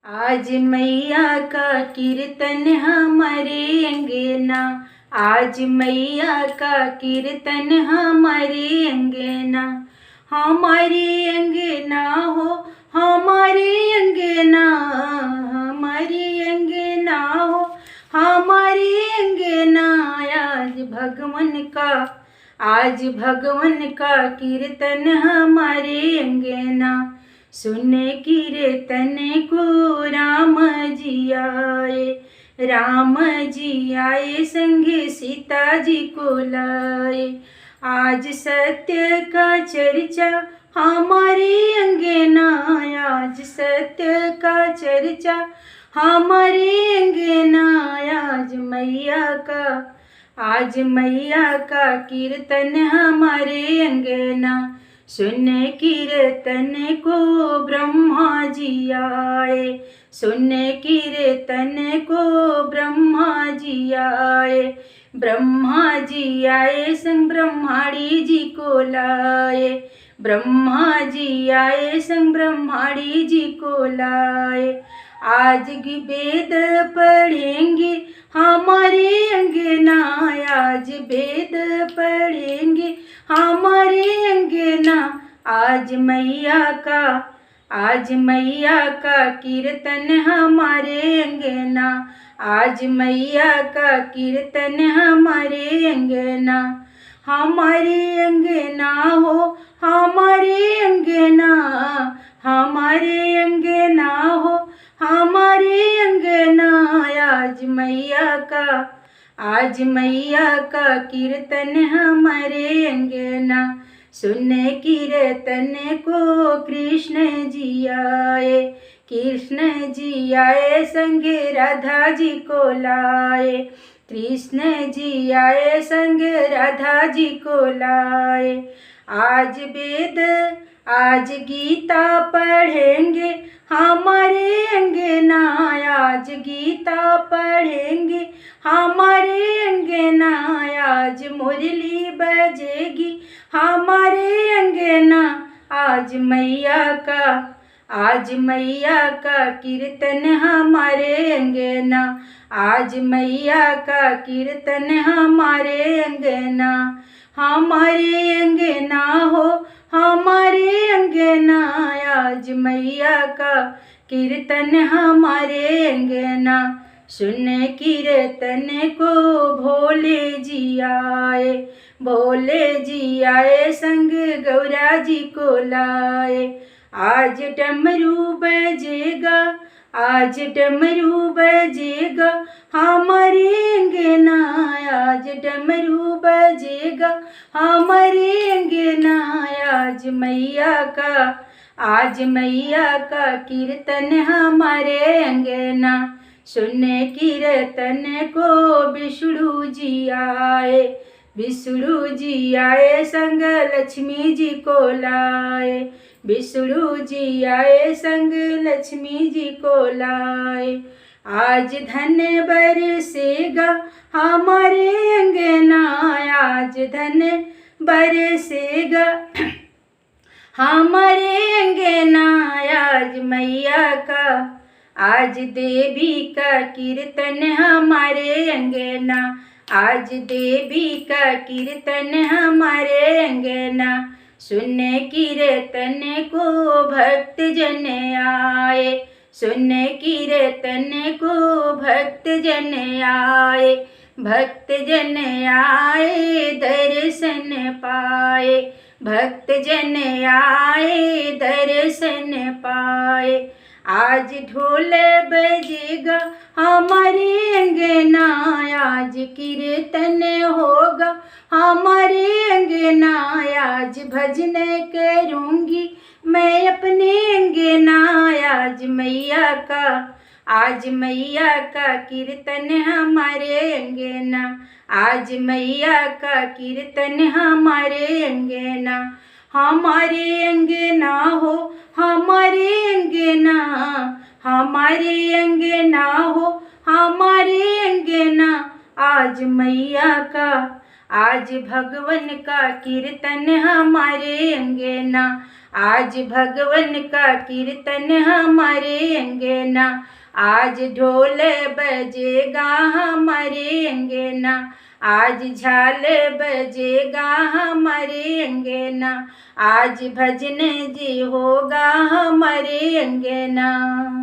आज मैया का कीर्तन हमारे अंगना। आज मैया का कीर्तन हमारे अंगना। हमारे अंगना हो, हमारे अंगना, हमारे अंगना हो, हमारे अंगना। आज भगवन का कीर्तन हमारे अंगना। सुने कीर्तन को राम जी आए, राम जी आए संगे सीता जी को लाए। आज सत्य का चर्चा हमारे अंगना। आज सत्य का चर्चा हमारे अंगना। आज मैया का कीर्तन हमारे अंगना। सुन कीर्तन को ब्रह्मा जी आए, सुन कीर्तन को ब्रह्मा जी आए। ब्रह्मा जी आए संग ब्रह्माणी जी को लाए, ब्रह्मा जी आए संग ब्रह्माणी जी को लाए। आज की वेद पढ़ेंगे हमारे अंगना। आज वेद पढ़ेंगे हमारे अंगना। आज मैया का कीर्तन हमारे अंगना। आज मैया का कीर्तन हमारे अंगना। हमारे अंगना हो, हमारे अंगना, हमारे अंगना हो, हमारे अंगना। आज मैया का कीर्तन हमारे अंगना। सुन कीर्तन को कृष्ण जी आए, कृष्ण जी आए संगे राधा जी को लाए। कृष्ण जी आए संग राधा जी को लाए। आज वेद आज गीता पढ़ेंगे हमारे अंगना। आज गीता पढ़ेंगे हमारे अंगना। आज मुरली बजेगी हमारे अंगना। आज मैया का कीर्तन हमारे अंगना। आज मैया का कीर्तन हमारे अंगना। हमारे अंगना हो, हमारे अंगना। आज मैया का कीर्तन हमारे अंगना। सुन कीर्तन को भोले जी आए, भोले जी आए संग गौरा जी को लाए। आज डमरू बजेगा, आज डमरू बजेगा हमारे अंगना। आज डमरू बजेगा हमारे अंगना। आज मैया का कीर्तन हमारे अंगना। सुन कीर्तन को विष्णु जी आए, विष्णु जी आए संग लक्ष्मी जी को लाए। विष्णु जी आए संग लक्ष्मी जी को लाए। आज धन बरसेगा हमारे अंगना। आज धन बरसेगा हमारे अंगना। आज देवी का कीर्तन हमारे अंगना। आज देवी का कीर्तन हमारे अंगना। सुन कीर्तन को भक्त जन आए, सुन कीर्तन को भक्त जन आए। भक्त जन आए दर्शन पाए, भक्त जन आए दर्शन पाए। आज ढोल बजेगा हमारे अंगना। आज कीर्तन होगा हमारे अंगना। आज भजन करूंगी मैं अपने अंगना। आज मैया का कीर्तन हमारे अंगना। आज मैया का कीर्तन हमारे अंगना। हमारे अंगना हो, हमारे अंगना, हमारे अंगना हो, हमारे अंगना। आज भगवन का कीर्तन हमारे अंगना। आज भगवन का कीर्तन हमारे अंगना, आज ढोल बजेगा हमारे अंगना, आज झाल बजेगा हमारे अंगना, आज भजन जी होगा हमारे अंगना।